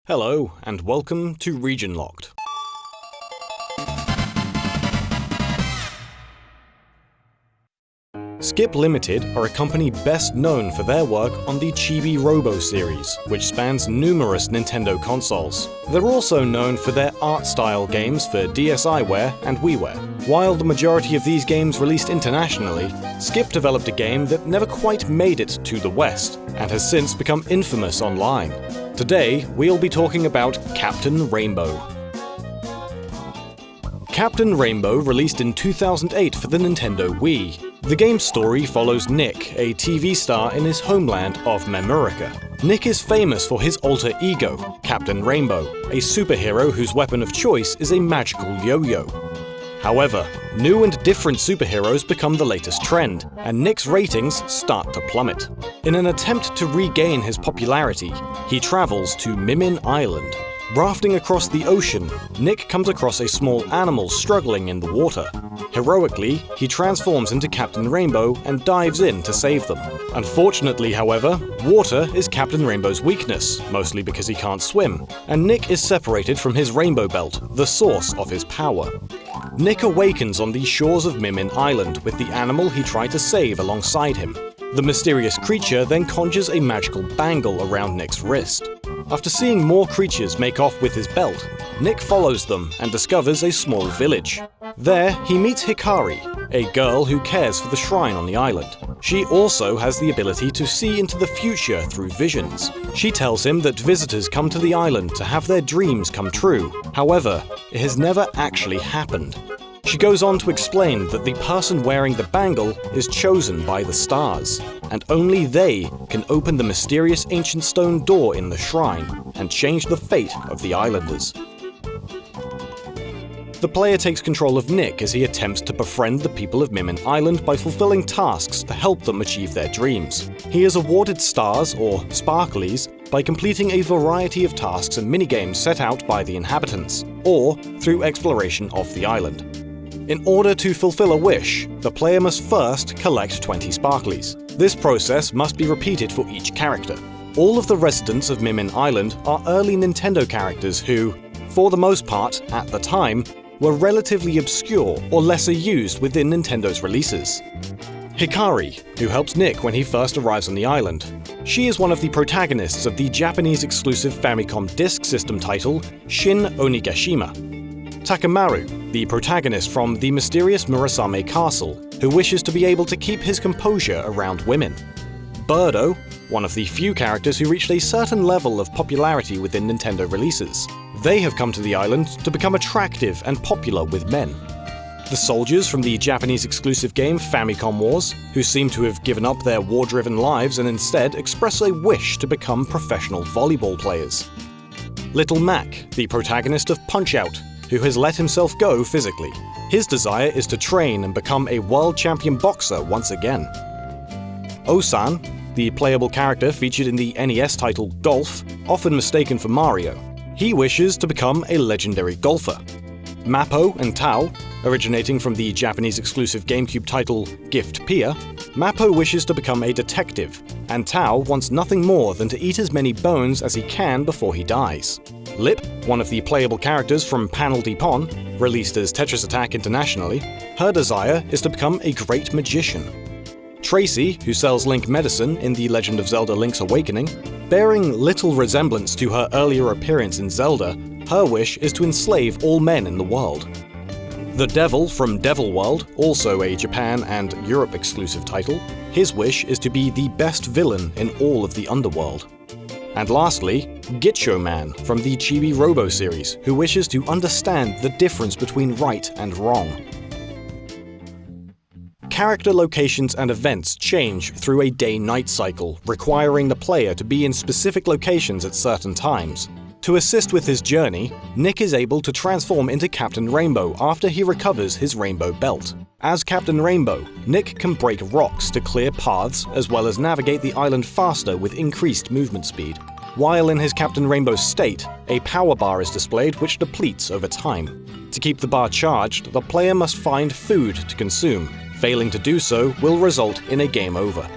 Hello, and welcome to Region Locked. Skip Limited are a company best known for their work on the Chibi Robo series, which spans numerous Nintendo consoles. They're also known for their art-style games for DSiWare and WiiWare. While the majority of these games released internationally, Skip developed a game that never quite made it to the West, and has since become infamous online. Today, we'll be talking about Captain Rainbow. Captain Rainbow released in 2008 for the Nintendo Wii. The game's story follows Nick, a TV star in his homeland of Memurica. Nick is famous for his alter ego, Captain Rainbow, a superhero whose weapon of choice is a magical yo-yo. However, new and different superheroes become the latest trend, and Nick's ratings start to plummet. In an attempt to regain his popularity, he travels to Mimin Island. Rafting across the ocean, Nick comes across a small animal struggling in the water. Heroically, he transforms into Captain Rainbow and dives in to save them. Unfortunately, however, water is Captain Rainbow's weakness, mostly because he can't swim, and Nick is separated from his rainbow belt, the source of his power. Nick awakens on the shores of Mimin Island with the animal he tried to save alongside him. The mysterious creature then conjures a magical bangle around Nick's wrist. After seeing more creatures make off with his belt, Nick follows them and discovers a small village. There, he meets Hikari, a girl who cares for the shrine on the island. She also has the ability to see into the future through visions. She tells him that visitors come to the island to have their dreams come true. However, it has never actually happened. She goes on to explain that the person wearing the bangle is chosen by the stars, and only they can open the mysterious ancient stone door in the shrine and change the fate of the islanders. The player takes control of Nick as he attempts to befriend the people of Mimin Island by fulfilling tasks to help them achieve their dreams. He is awarded stars, or Sparklies, by completing a variety of tasks and minigames set out by the inhabitants, or through exploration of the island. In order to fulfill a wish, the player must first collect 20 Sparklies. This process must be repeated for each character. All of the residents of Mimin Island are early Nintendo characters who, for the most part, at the time, were relatively obscure or lesser used within Nintendo's releases. Hikari, who helps Nick when he first arrives on the island. She is one of the protagonists of the Japanese-exclusive Famicom Disk System title Shin Onigashima. Takemaru, the protagonist from the mysterious Murasame Castle, who wishes to be able to keep his composure around women. Birdo, one of the few characters who reached a certain level of popularity within Nintendo releases. They have come to the island to become attractive and popular with men. The soldiers from the Japanese-exclusive game Famicom Wars, who seem to have given up their war-driven lives and instead express a wish to become professional volleyball players. Little Mac, the protagonist of Punch-Out!, who has let himself go physically. His desire is to train and become a world champion boxer once again. Osan, the playable character featured in the NES title Golf, often mistaken for Mario. He wishes to become a legendary golfer. Mappo and Tao, originating from the Japanese-exclusive GameCube title Gift Pia, Mappo wishes to become a detective, and Tao wants nothing more than to eat as many bones as he can before he dies. Lip, one of the playable characters from Panel Depon, released as Tetris Attack internationally, her desire is to become a great magician. Tracy, who sells Link medicine in The Legend of Zelda Link's Awakening, bearing little resemblance to her earlier appearance in Zelda, her wish is to enslave all men in the world. The Devil from Devil World, also a Japan and Europe exclusive title, his wish is to be the best villain in all of the underworld. And lastly, Gitcho Man from the Chibi Robo series, who wishes to understand the difference between right and wrong. Character locations and events change through a day-night cycle, requiring the player to be in specific locations at certain times. To assist with his journey, Nick is able to transform into Captain Rainbow after he recovers his rainbow belt. As Captain Rainbow, Nick can break rocks to clear paths as well as navigate the island faster with increased movement speed. While in his Captain Rainbow state, a power bar is displayed which depletes over time. To keep the bar charged, the player must find food to consume. Failing to do so will result in a game over.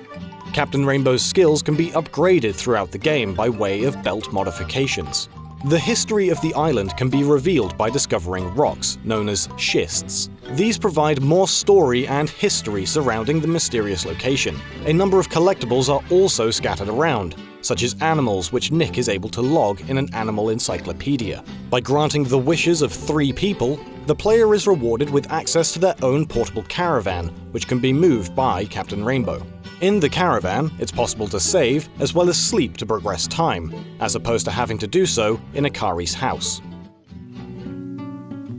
Captain Rainbow's skills can be upgraded throughout the game by way of belt modifications. The history of the island can be revealed by discovering rocks, known as schists. These provide more story and history surrounding the mysterious location. A number of collectibles are also scattered around, such as animals which Nick is able to log in an animal encyclopedia. By granting the wishes of 3 people, the player is rewarded with access to their own portable caravan, which can be moved by Captain Rainbow. In the caravan, it's possible to save, as well as sleep to progress time, as opposed to having to do so in Akari's house.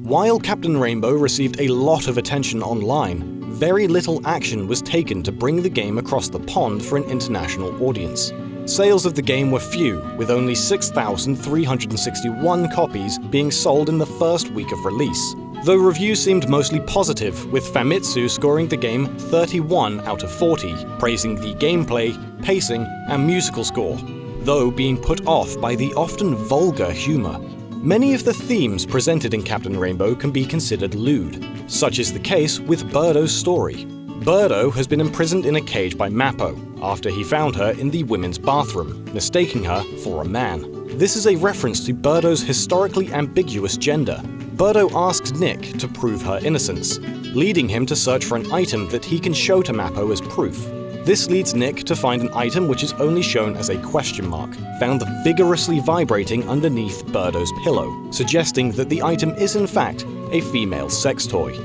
While Captain Rainbow received a lot of attention online, very little action was taken to bring the game across the pond for an international audience. Sales of the game were few, with only 6,361 copies being sold in the first week of release, though reviews seemed mostly positive, with Famitsu scoring the game 31 out of 40, praising the gameplay, pacing, and musical score, though being put off by the often vulgar humor. Many of the themes presented in Captain Rainbow can be considered lewd. Such is the case with Birdo's story. Birdo has been imprisoned in a cage by Mappo after he found her in the women's bathroom, mistaking her for a man. This is a reference to Birdo's historically ambiguous gender. Birdo asks Nick to prove her innocence, leading him to search for an item that he can show to Mappo as proof. This leads Nick to find an item which is only shown as a question mark, found vigorously vibrating underneath Birdo's pillow, suggesting that the item is in fact a female sex toy.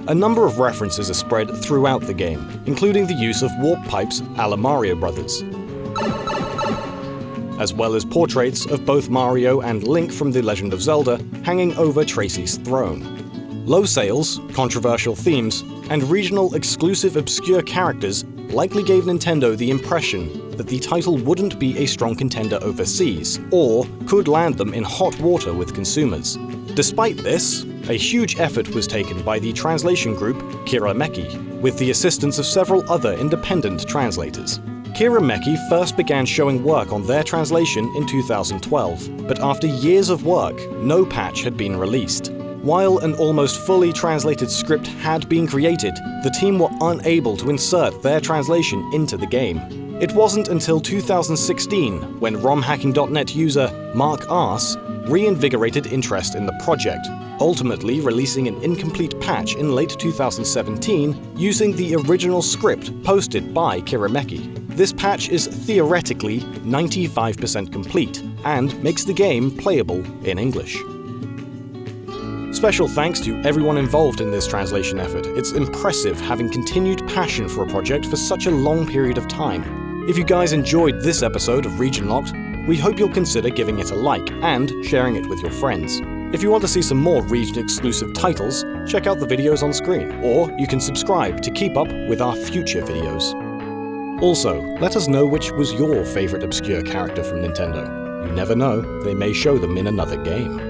A number of references are spread throughout the game, including the use of warp pipes a la Mario Bros., as well as portraits of both Mario and Link from The Legend of Zelda hanging over Tracy's throne. Low sales, controversial themes, and regional exclusive obscure characters likely gave Nintendo the impression that the title wouldn't be a strong contender overseas, or could land them in hot water with consumers. Despite this, a huge effort was taken by the translation group Kirameki, with the assistance of several other independent translators. Kirameki first began showing work on their translation in 2012, but after years of work, no patch had been released. While an almost fully translated script had been created, the team were unable to insert their translation into the game. It wasn't until 2016 when romhacking.net user Mark Arse reinvigorated interest in the project, ultimately releasing an incomplete patch in late 2017 using the original script posted by Kirameki. This patch is theoretically 95% complete and makes the game playable in English. Special thanks to everyone involved in this translation effort. It's impressive having continued passion for a project for such a long period of time. If you guys enjoyed this episode of Region Locked, we hope you'll consider giving it a like and sharing it with your friends. If you want to see some more region-exclusive titles, check out the videos on screen, or you can subscribe to keep up with our future videos. Also, let us know which was your favorite obscure character from Nintendo. You never know, they may show them in another game.